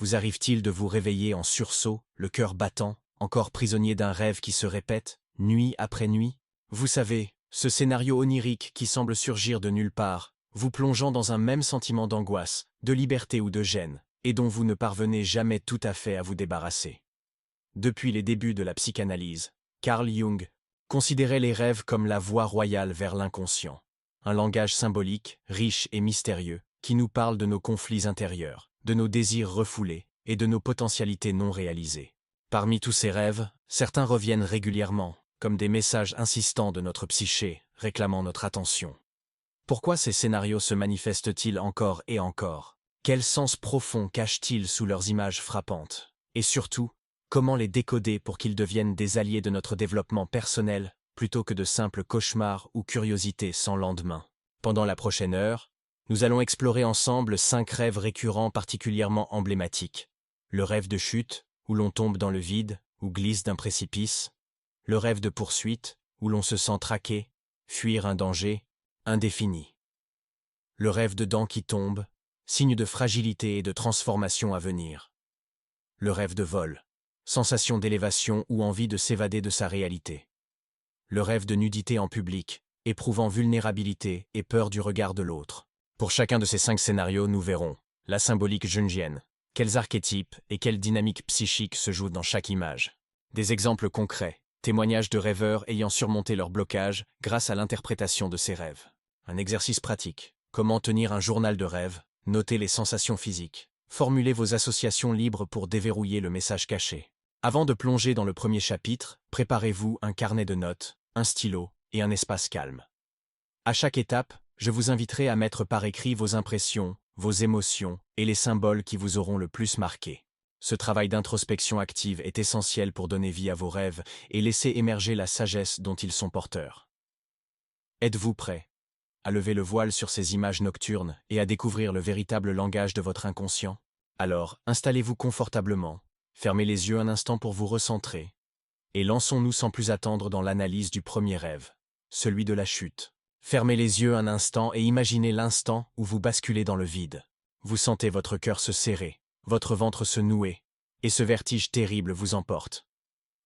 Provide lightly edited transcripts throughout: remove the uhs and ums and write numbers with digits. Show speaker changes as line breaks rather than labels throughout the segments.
vous arrive-t-il de vous réveiller en sursaut, le cœur battant, encore prisonnier d'un rêve qui se répète, nuit après nuit? Vous savez, ce scénario onirique qui semble surgir de nulle part, vous plongeant dans un même sentiment d'angoisse, de liberté ou de gêne, et dont vous ne parvenez jamais tout à fait à vous débarrasser. Depuis les débuts de la psychanalyse, Carl Jung considérait les rêves comme la voie royale vers l'inconscient. Un langage symbolique, riche et mystérieux, qui nous parle de nos conflits intérieurs, de nos désirs refoulés et de nos potentialités non réalisées. Parmi tous ces rêves, certains reviennent régulièrement, comme des messages insistants de notre psyché, réclamant notre attention. Pourquoi ces scénarios se manifestent-ils encore et encore? Quel sens profond cachent-ils sous leurs images frappantes? Et surtout, comment les décoder pour qu'ils deviennent des alliés de notre développement personnel, plutôt que de simples cauchemars ou curiosités sans lendemain? Pendant la prochaine heure, nous allons explorer ensemble 5 rêves récurrents particulièrement emblématiques. Le rêve de chute, où l'on tombe dans le vide, ou glisse d'un précipice. Le rêve de poursuite, où l'on se sent traqué, fuir un danger indéfini. Le rêve de dents qui tombent, signe de fragilité et de transformation à venir. Le rêve de vol, sensation d'élévation ou envie de s'évader de sa réalité. Le rêve de nudité en public, éprouvant vulnérabilité et peur du regard de l'autre. Pour chacun de ces 5 scénarios, nous verrons la symbolique jungienne, quels archétypes et quelles dynamiques psychiques se jouent dans chaque image. Des exemples concrets, témoignages de rêveurs ayant surmonté leur blocage grâce à l'interprétation de ces rêves. Un exercice pratique, comment tenir un journal de rêve, noter les sensations physiques, formuler vos associations libres pour déverrouiller le message caché. Avant de plonger dans le premier chapitre, préparez-vous un carnet de notes, un stylo et un espace calme. À chaque étape, je vous inviterai à mettre par écrit vos impressions, vos émotions et les symboles qui vous auront le plus marqué. Ce travail d'introspection active est essentiel pour donner vie à vos rêves et laisser émerger la sagesse dont ils sont porteurs. Êtes-vous prêt à lever le voile sur ces images nocturnes et à découvrir le véritable langage de votre inconscient? Alors, installez-vous confortablement, fermez les yeux un instant pour vous recentrer, et lançons-nous sans plus attendre dans l'analyse du premier rêve, celui de la chute. Fermez les yeux un instant et imaginez l'instant où vous basculez dans le vide. Vous sentez votre cœur se serrer, votre ventre se nouer, et ce vertige terrible vous emporte.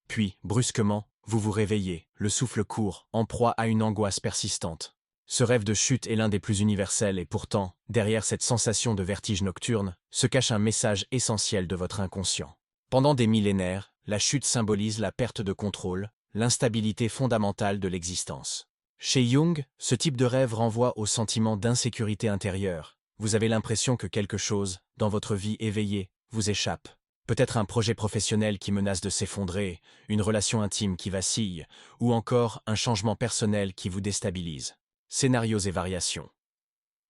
Puis, brusquement, vous vous réveillez, le souffle court, en proie à une angoisse persistante. Ce rêve de chute est l'un des plus universels et pourtant, derrière cette sensation de vertige nocturne, se cache un message essentiel de votre inconscient. Pendant des millénaires, la chute symbolise la perte de contrôle, l'instabilité fondamentale de l'existence. Chez Jung, ce type de rêve renvoie au sentiment d'insécurité intérieure. Vous avez l'impression que quelque chose, dans votre vie éveillée, vous échappe. Peut-être un projet professionnel qui menace de s'effondrer, une relation intime qui vacille, ou encore un changement personnel qui vous déstabilise. Scénarios et variations.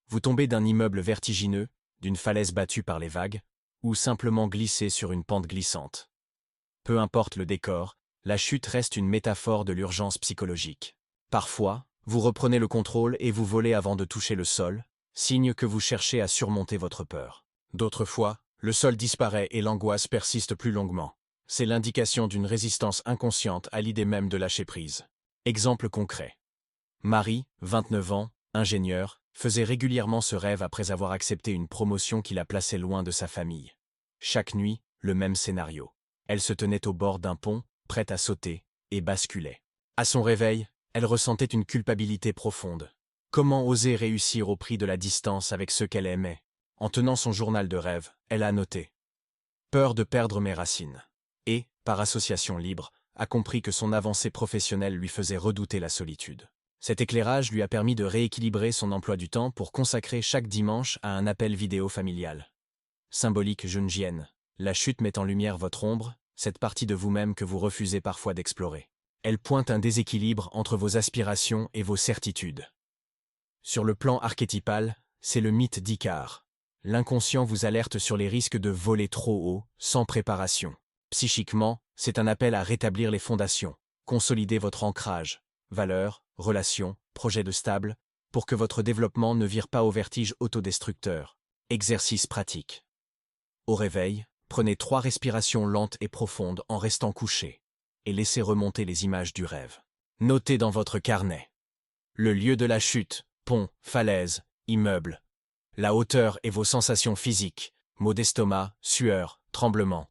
Vous tombez d'un immeuble vertigineux, d'une falaise battue par les vagues, ou simplement glissez sur une pente glissante. Peu importe le décor, la chute reste une métaphore de l'urgence psychologique. Parfois, vous reprenez le contrôle et vous volez avant de toucher le sol, signe que vous cherchez à surmonter votre peur. D'autres fois, le sol disparaît et l'angoisse persiste plus longuement. C'est l'indication d'une résistance inconsciente à l'idée même de lâcher prise. Exemple concret. Marie, 29 ans, ingénieure, faisait régulièrement ce rêve après avoir accepté une promotion qui la plaçait loin de sa famille. Chaque nuit, le même scénario. Elle se tenait au bord d'un pont, prête à sauter, et basculait. À son réveil, elle ressentait une culpabilité profonde. Comment oser réussir au prix de la distance avec ceux qu'elle aimait? En tenant son journal de rêve, elle a noté « Peur de perdre mes racines » et, par association libre, a compris que son avancée professionnelle lui faisait redouter la solitude. Cet éclairage lui a permis de rééquilibrer son emploi du temps pour consacrer chaque dimanche à un appel vidéo familial. Symbolique jungienne, la chute met en lumière votre ombre, cette partie de vous-même que vous refusez parfois d'explorer. Elle pointe un déséquilibre entre vos aspirations et vos certitudes. Sur le plan archétypal, c'est le mythe d'Icare. L'inconscient vous alerte sur les risques de voler trop haut, sans préparation. Psychiquement, c'est un appel à rétablir les fondations, consolider votre ancrage, valeurs, relations, projets de stable, pour que votre développement ne vire pas au vertige autodestructeur. Exercice pratique. Au réveil, prenez 3 respirations lentes et profondes en restant couché, et laissez remonter les images du rêve. Notez dans votre carnet le lieu de la chute, pont, falaise, immeuble, la hauteur et vos sensations physiques, maux d'estomac, sueur, tremblement.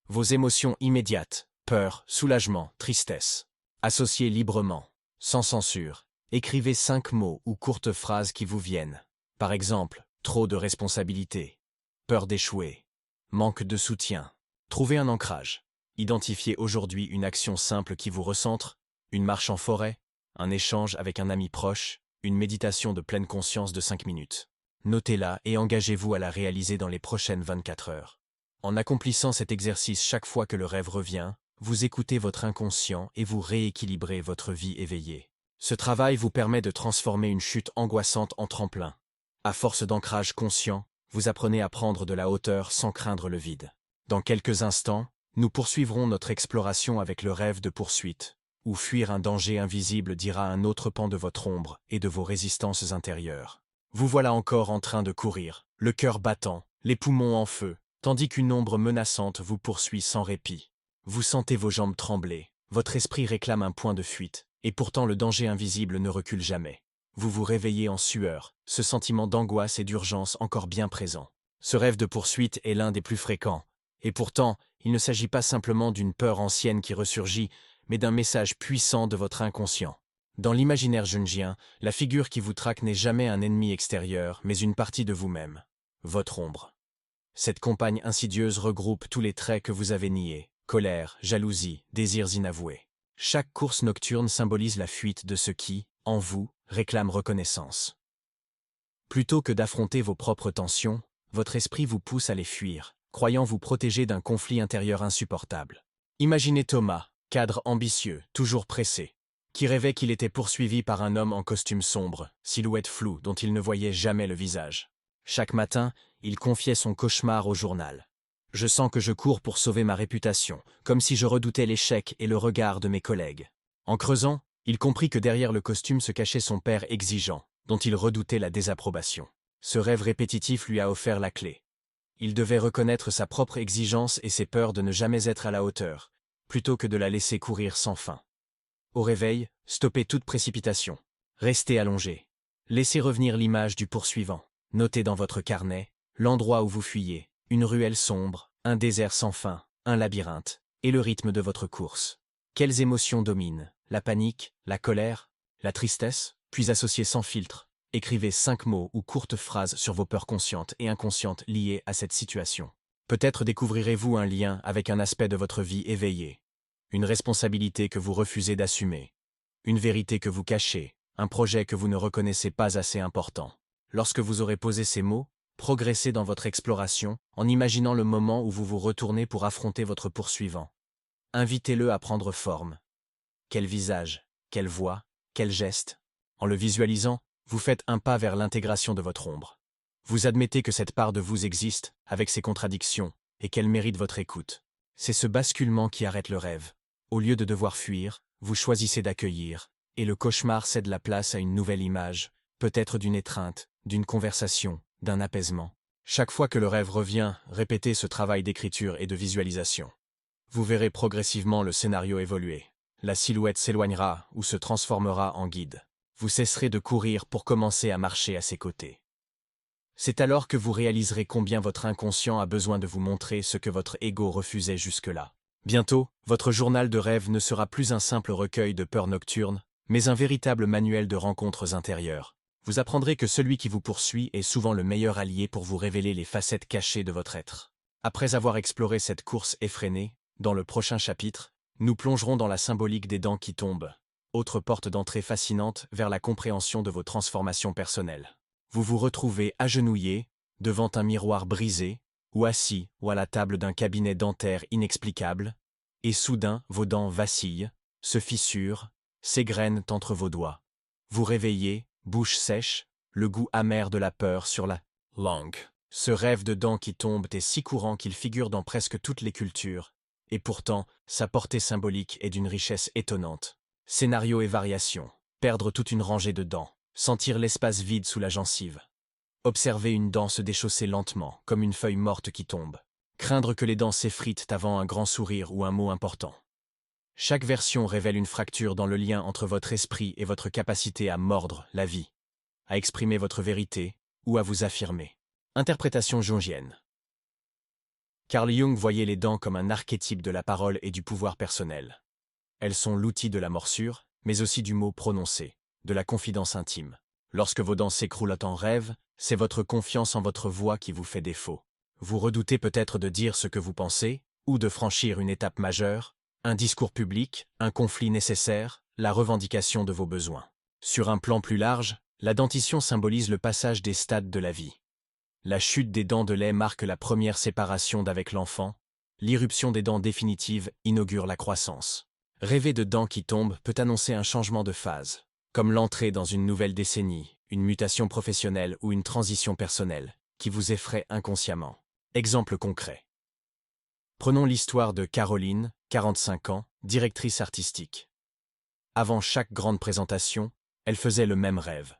Vos émotions immédiates, peur, soulagement, tristesse. Associez librement, sans censure. Écrivez 5 mots ou courtes phrases qui vous viennent. Par exemple, trop de responsabilités, peur d'échouer, manque de soutien. Trouvez un ancrage. Identifiez aujourd'hui une action simple qui vous recentre, une marche en forêt, un échange avec un ami proche, une méditation de pleine conscience de 5 minutes. Notez-la et engagez-vous à la réaliser dans les prochaines 24 heures. En accomplissant cet exercice chaque fois que le rêve revient, vous écoutez votre inconscient et vous rééquilibrez votre vie éveillée. Ce travail vous permet de transformer une chute angoissante en tremplin. À force d'ancrage conscient, vous apprenez à prendre de la hauteur sans craindre le vide. Dans quelques instants, nous poursuivrons notre exploration avec le rêve de poursuite, où fuir un danger invisible dira un autre pan de votre ombre et de vos résistances intérieures. Vous voilà encore en train de courir, le cœur battant, les poumons en feu, tandis qu'une ombre menaçante vous poursuit sans répit. Vous sentez vos jambes trembler, votre esprit réclame un point de fuite, et pourtant le danger invisible ne recule jamais. Vous vous réveillez en sueur, ce sentiment d'angoisse et d'urgence encore bien présent. Ce rêve de poursuite est l'un des plus fréquents, et pourtant, il ne s'agit pas simplement d'une peur ancienne qui ressurgit, mais d'un message puissant de votre inconscient. Dans l'imaginaire jungien, la figure qui vous traque n'est jamais un ennemi extérieur, mais une partie de vous-même, votre ombre. Cette compagne insidieuse regroupe tous les traits que vous avez niés, colère, jalousie, désirs inavoués. Chaque course nocturne symbolise la fuite de ce qui, en vous, réclame reconnaissance. Plutôt que d'affronter vos propres tensions, votre esprit vous pousse à les fuir, croyant vous protéger d'un conflit intérieur insupportable. Imaginez Thomas, cadre ambitieux, toujours pressé, qui rêvait qu'il était poursuivi par un homme en costume sombre, silhouette floue dont il ne voyait jamais le visage. Chaque matin, il confiait son cauchemar au journal. « Je sens que je cours pour sauver ma réputation, comme si je redoutais l'échec et le regard de mes collègues. » En creusant, il comprit que derrière le costume se cachait son père exigeant, dont il redoutait la désapprobation. Ce rêve répétitif lui a offert la clé. Il devait reconnaître sa propre exigence et ses peurs de ne jamais être à la hauteur, plutôt que de la laisser courir sans fin. Au réveil, stoppez toute précipitation. Restez allongé. Laissez revenir l'image du poursuivant. Notez dans votre carnet l'endroit où vous fuyez, une ruelle sombre, un désert sans fin, un labyrinthe, et le rythme de votre course. Quelles émotions dominent? La panique, la colère, la tristesse? Puis associez sans filtre. Écrivez 5 mots ou courtes phrases sur vos peurs conscientes et inconscientes liées à cette situation. Peut-être découvrirez-vous un lien avec un aspect de votre vie éveillé, une responsabilité que vous refusez d'assumer, une vérité que vous cachez, un projet que vous ne reconnaissez pas assez important. Lorsque vous aurez posé ces mots, progressez dans votre exploration en imaginant le moment où vous vous retournez pour affronter votre poursuivant. Invitez-le à prendre forme. Quel visage, quelle voix, quel geste? En le visualisant, vous faites un pas vers l'intégration de votre ombre. Vous admettez que cette part de vous existe, avec ses contradictions, et qu'elle mérite votre écoute. C'est ce basculement qui arrête le rêve. Au lieu de devoir fuir, vous choisissez d'accueillir, et le cauchemar cède la place à une nouvelle image, peut-être d'une étreinte, d'une conversation, d'un apaisement. Chaque fois que le rêve revient, répétez ce travail d'écriture et de visualisation. Vous verrez progressivement le scénario évoluer. La silhouette s'éloignera ou se transformera en guide. Vous cesserez de courir pour commencer à marcher à ses côtés. C'est alors que vous réaliserez combien votre inconscient a besoin de vous montrer ce que votre ego refusait jusque-là. Bientôt, votre journal de rêve ne sera plus un simple recueil de peurs nocturnes, mais un véritable manuel de rencontres intérieures. Vous apprendrez que celui qui vous poursuit est souvent le meilleur allié pour vous révéler les facettes cachées de votre être. Après avoir exploré cette course effrénée, dans le prochain chapitre, nous plongerons dans la symbolique des dents qui tombent, autre porte d'entrée fascinante vers la compréhension de vos transformations personnelles. Vous vous retrouvez agenouillé, devant un miroir brisé, ou assis ou à la table d'un cabinet dentaire inexplicable, et soudain vos dents vacillent, se fissurent, s'égrènent entre vos doigts. Vous réveillez, bouche sèche, le goût amer de la peur sur la langue. Ce rêve de dents qui tombent est si courant qu'il figure dans presque toutes les cultures, et pourtant, sa portée symbolique est d'une richesse étonnante. Scénario et variations. Perdre toute une rangée de dents. Sentir l'espace vide sous la gencive. Observer une dent se déchausser lentement, comme une feuille morte qui tombe. Craindre que les dents s'effritent avant un grand sourire ou un mot important. Chaque version révèle une fracture dans le lien entre votre esprit et votre capacité à mordre la vie, à exprimer votre vérité ou à vous affirmer. Interprétation jungienne. Carl Jung voyait les dents comme un archétype de la parole et du pouvoir personnel. Elles sont l'outil de la morsure, mais aussi du mot prononcé, de la confidence intime. Lorsque vos dents s'écroulent en rêve, c'est votre confiance en votre voix qui vous fait défaut. Vous redoutez peut-être de dire ce que vous pensez, ou de franchir une étape majeure, un discours public, un conflit nécessaire, la revendication de vos besoins. Sur un plan plus large, la dentition symbolise le passage des stades de la vie. La chute des dents de lait marque la première séparation d'avec l'enfant, l'irruption des dents définitives inaugure la croissance. Rêver de dents qui tombent peut annoncer un changement de phase, comme l'entrée dans une nouvelle décennie, une mutation professionnelle ou une transition personnelle, qui vous effraie inconsciemment. Exemple concret. Prenons l'histoire de Caroline, 45 ans, directrice artistique. Avant chaque grande présentation, elle faisait le même rêve.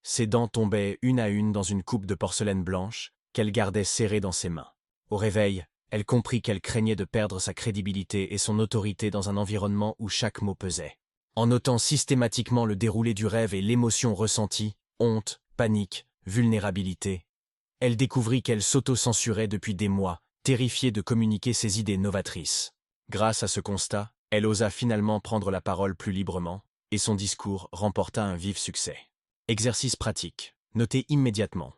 Ses dents tombaient une à une dans une coupe de porcelaine blanche qu'elle gardait serrée dans ses mains. Au réveil, elle comprit qu'elle craignait de perdre sa crédibilité et son autorité dans un environnement où chaque mot pesait. En notant systématiquement le déroulé du rêve et l'émotion ressentie, honte, panique, vulnérabilité, elle découvrit qu'elle s'auto-censurait depuis des mois, terrifiée de communiquer ses idées novatrices. Grâce à ce constat, elle osa finalement prendre la parole plus librement, et son discours remporta un vif succès. Exercice pratique. Notez immédiatement.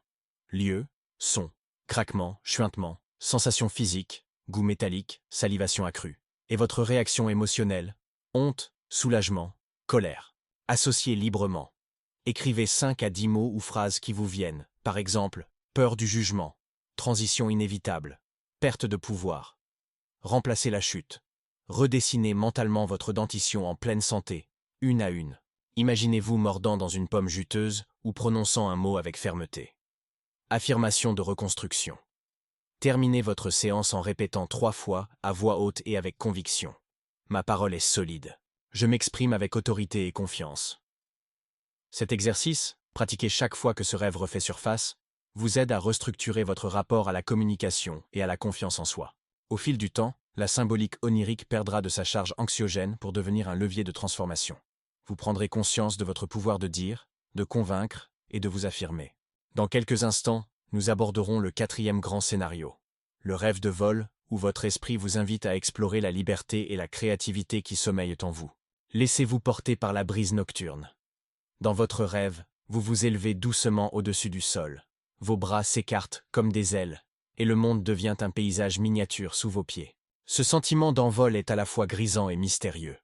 Lieu, son, craquement, chuintement, sensation physique, goût métallique, salivation accrue. Et votre réaction émotionnelle, honte, soulagement, colère. Associez librement. Écrivez 5 à 10 mots ou phrases qui vous viennent, par exemple, peur du jugement, transition inévitable, perte de pouvoir. Remplacez la chute. Redessinez mentalement votre dentition en pleine santé, une à une. Imaginez-vous mordant dans une pomme juteuse ou prononçant un mot avec fermeté. Affirmation de reconstruction. Terminez votre séance en répétant 3 fois, à voix haute et avec conviction. Ma parole est solide. Je m'exprime avec autorité et confiance. Cet exercice, pratiqué chaque fois que ce rêve refait surface, vous aide à restructurer votre rapport à la communication et à la confiance en soi. Au fil du temps, la symbolique onirique perdra de sa charge anxiogène pour devenir un levier de transformation. Vous prendrez conscience de votre pouvoir de dire, de convaincre et de vous affirmer. Dans quelques instants, nous aborderons le 4e grand scénario, le rêve de vol, où votre esprit vous invite à explorer la liberté et la créativité qui sommeillent en vous. Laissez-vous porter par la brise nocturne. Dans votre rêve, vous vous élevez doucement au-dessus du sol. Vos bras s'écartent comme des ailes, et le monde devient un paysage miniature sous vos pieds. Ce sentiment d'envol est à la fois grisant et mystérieux.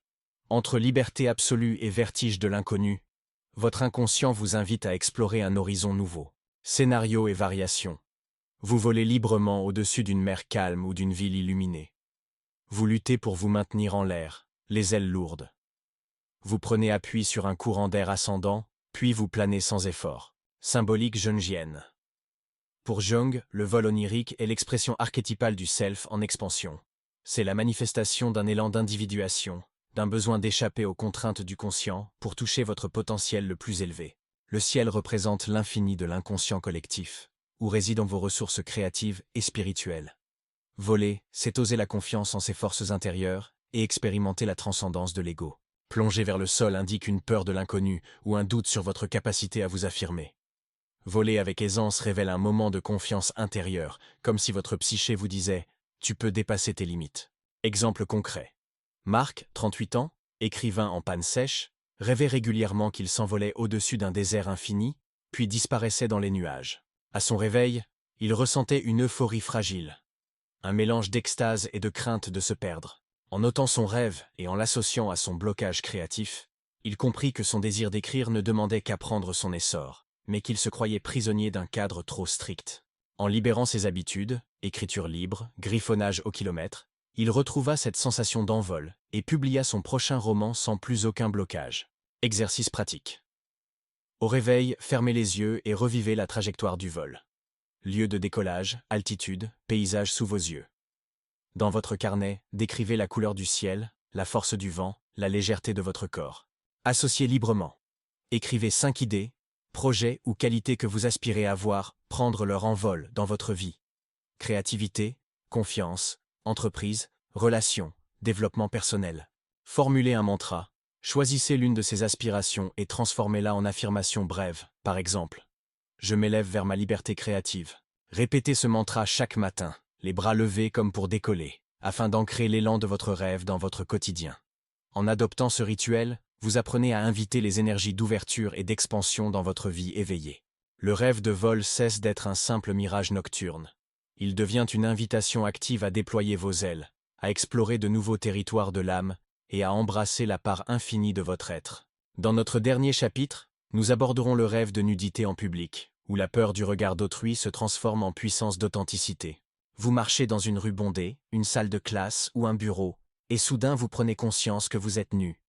Entre liberté absolue et vertige de l'inconnu, votre inconscient vous invite à explorer un horizon nouveau. Scénarios et variations. Vous volez librement au-dessus d'une mer calme ou d'une ville illuminée. Vous luttez pour vous maintenir en l'air, les ailes lourdes. Vous prenez appui sur un courant d'air ascendant, puis vous planez sans effort. Symbolique jungienne. Pour Jung, le vol onirique est l'expression archétypale du self en expansion. C'est la manifestation d'un élan d'individuation, d'un besoin d'échapper aux contraintes du conscient pour toucher votre potentiel le plus élevé. Le ciel représente l'infini de l'inconscient collectif, où résident vos ressources créatives et spirituelles. Voler, c'est oser la confiance en ses forces intérieures et expérimenter la transcendance de l'ego. Plonger vers le sol indique une peur de l'inconnu ou un doute sur votre capacité à vous affirmer. Voler avec aisance révèle un moment de confiance intérieure, comme si votre psyché vous disait « tu peux dépasser tes limites ». Exemple concret. Marc, 38 ans, écrivain en panne sèche, rêvait régulièrement qu'il s'envolait au-dessus d'un désert infini, puis disparaissait dans les nuages. À son réveil, il ressentait une euphorie fragile, un mélange d'extase et de crainte de se perdre. En notant son rêve et en l'associant à son blocage créatif, il comprit que son désir d'écrire ne demandait qu'à prendre son essor, mais qu'il se croyait prisonnier d'un cadre trop strict. En libérant ses habitudes, écriture libre, griffonnage au kilomètre, il retrouva cette sensation d'envol et publia son prochain roman sans plus aucun blocage. Exercice pratique. Au réveil, fermez les yeux et revivez la trajectoire du vol. Lieu de décollage, altitude, paysage sous vos yeux. Dans votre carnet, décrivez la couleur du ciel, la force du vent, la légèreté de votre corps. Associez librement. Écrivez 5 idées, projets ou qualités que vous aspirez à voir prendre leur envol dans votre vie. Créativité, confiance, entreprise, relations, développement personnel. Formulez un mantra. Choisissez l'une de ces aspirations et transformez-la en affirmation brève, par exemple. Je m'élève vers ma liberté créative. Répétez ce mantra chaque matin, les bras levés comme pour décoller, afin d'ancrer l'élan de votre rêve dans votre quotidien. En adoptant ce rituel, vous apprenez à inviter les énergies d'ouverture et d'expansion dans votre vie éveillée. Le rêve de vol cesse d'être un simple mirage nocturne. Il devient une invitation active à déployer vos ailes, à explorer de nouveaux territoires de l'âme et à embrasser la part infinie de votre être. Dans notre dernier chapitre, nous aborderons le rêve de nudité en public, où la peur du regard d'autrui se transforme en puissance d'authenticité. Vous marchez dans une rue bondée, une salle de classe ou un bureau, et soudain vous prenez conscience que vous êtes nu.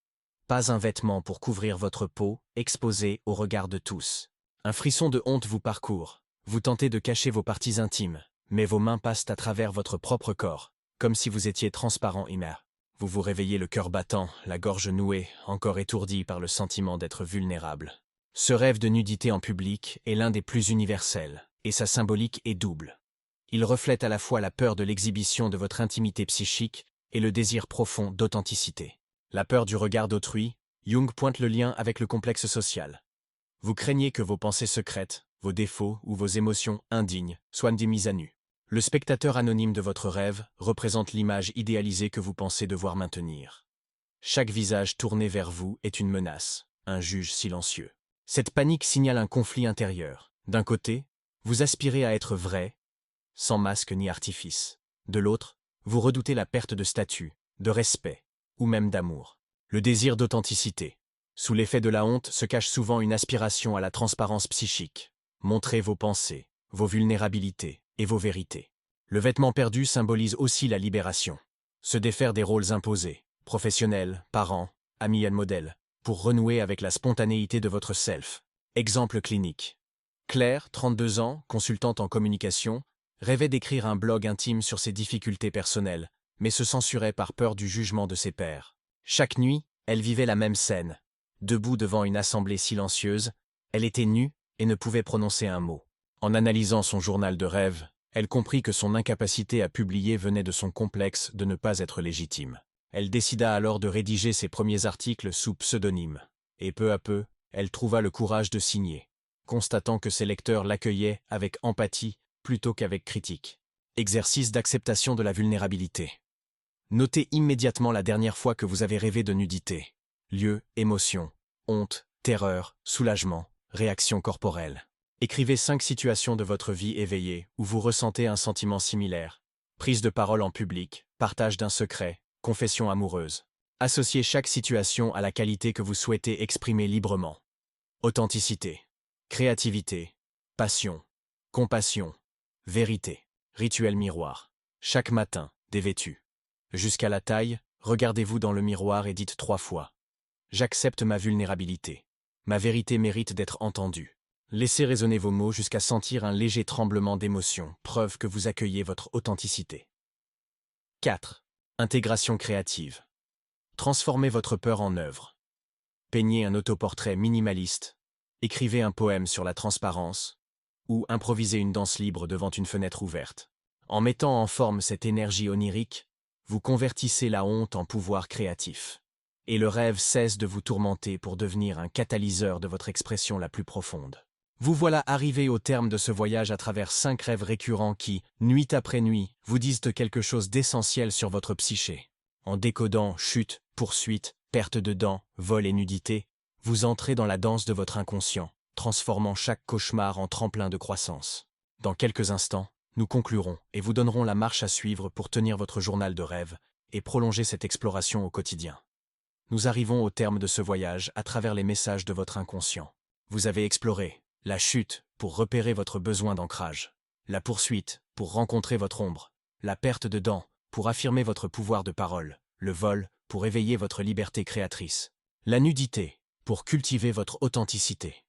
Pas un vêtement pour couvrir votre peau, exposé au regard de tous. Un frisson de honte vous parcourt. Vous tentez de cacher vos parties intimes, mais vos mains passent à travers votre propre corps, comme si vous étiez transparent et mer. Vous vous réveillez le cœur battant, la gorge nouée, encore étourdi par le sentiment d'être vulnérable. Ce rêve de nudité en public est l'un des plus universels, et sa symbolique est double. Il reflète à la fois la peur de l'exhibition de votre intimité psychique et le désir profond d'authenticité. La peur du regard d'autrui, Jung pointe le lien avec le complexe social. Vous craignez que vos pensées secrètes, vos défauts ou vos émotions indignes soient mises à nu. Le spectateur anonyme de votre rêve représente l'image idéalisée que vous pensez devoir maintenir. Chaque visage tourné vers vous est une menace, un juge silencieux. Cette panique signale un conflit intérieur. D'un côté, vous aspirez à être vrai, sans masque ni artifice. De l'autre, vous redoutez la perte de statut, de respect, ou même d'amour. Le désir d'authenticité. Sous l'effet de la honte se cache souvent une aspiration à la transparence psychique. Montrez vos pensées, vos vulnérabilités et vos vérités. Le vêtement perdu symbolise aussi la libération. Se défaire des rôles imposés, professionnels, parents, amis et modèles, pour renouer avec la spontanéité de votre self. Exemple clinique. Claire, 32 ans, consultante en communication, rêvait d'écrire un blog intime sur ses difficultés personnelles, mais se censurait par peur du jugement de ses pairs. Chaque nuit, elle vivait la même scène. Debout devant une assemblée silencieuse, elle était nue et ne pouvait prononcer un mot. En analysant son journal de rêve, elle comprit que son incapacité à publier venait de son complexe de ne pas être légitime. Elle décida alors de rédiger ses premiers articles sous pseudonyme. Et peu à peu, elle trouva le courage de signer, constatant que ses lecteurs l'accueillaient avec empathie plutôt qu'avec critique. Exercice d'acceptation de la vulnérabilité. Notez immédiatement la dernière fois que vous avez rêvé de nudité. Lieu, émotion, honte, terreur, soulagement, réaction corporelle. Écrivez 5 situations de votre vie éveillée où vous ressentez un sentiment similaire. Prise de parole en public, partage d'un secret, confession amoureuse. Associez chaque situation à la qualité que vous souhaitez exprimer librement. Authenticité, créativité, passion, compassion, vérité, rituel miroir. Chaque matin, dévêtu. Jusqu'à la taille, regardez-vous dans le miroir et dites 3 fois. J'accepte ma vulnérabilité. Ma vérité mérite d'être entendue. Laissez résonner vos mots jusqu'à sentir un léger tremblement d'émotion, preuve que vous accueillez votre authenticité. 4. Intégration créative. Transformez votre peur en œuvre. Peignez un autoportrait minimaliste, écrivez un poème sur la transparence, ou improvisez une danse libre devant une fenêtre ouverte. En mettant en forme cette énergie onirique, vous convertissez la honte en pouvoir créatif. Et le rêve cesse de vous tourmenter pour devenir un catalyseur de votre expression la plus profonde. Vous voilà arrivé au terme de ce voyage à travers 5 rêves récurrents qui, nuit après nuit, vous disent quelque chose d'essentiel sur votre psyché. En décodant chute, poursuite, perte de dents, vol et nudité, vous entrez dans la danse de votre inconscient, transformant chaque cauchemar en tremplin de croissance. Dans quelques instants, nous conclurons et vous donnerons la marche à suivre pour tenir votre journal de rêve et prolonger cette exploration au quotidien. Nous arrivons au terme de ce voyage à travers les messages de votre inconscient. Vous avez exploré la chute pour repérer votre besoin d'ancrage, la poursuite pour rencontrer votre ombre, la perte de dents pour affirmer votre pouvoir de parole, le vol pour éveiller votre liberté créatrice, la nudité pour cultiver votre authenticité.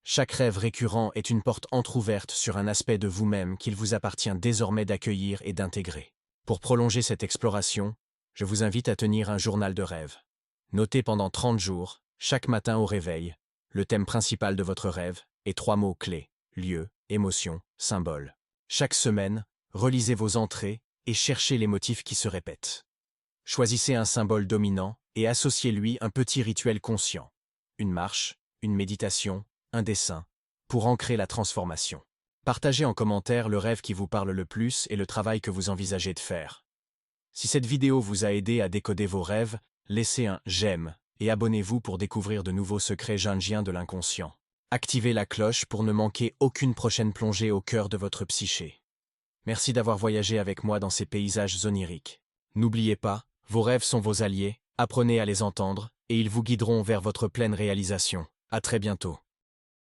Chaque rêve récurrent est une porte entr'ouverte sur un aspect de vous-même qu'il vous appartient désormais d'accueillir et d'intégrer. Pour prolonger cette exploration, je vous invite à tenir un journal de rêve. Notez pendant 30 jours, chaque matin au réveil, le thème principal de votre rêve et 3 mots clés, lieu, émotion, symbole. Chaque semaine, relisez vos entrées et cherchez les motifs qui se répètent. Choisissez un symbole dominant et associez-lui un petit rituel conscient. Une marche, une méditation, un dessin, pour ancrer la transformation. Partagez en commentaire le rêve qui vous parle le plus et le travail que vous envisagez de faire. Si cette vidéo vous a aidé à décoder vos rêves, laissez un j'aime et abonnez-vous pour découvrir de nouveaux secrets jungiens de l'inconscient. Activez la cloche pour ne manquer aucune prochaine plongée au cœur de votre psyché. Merci d'avoir voyagé avec moi dans ces paysages oniriques. N'oubliez pas, vos rêves sont vos alliés, apprenez à les entendre, et ils vous guideront vers votre pleine réalisation. À très bientôt.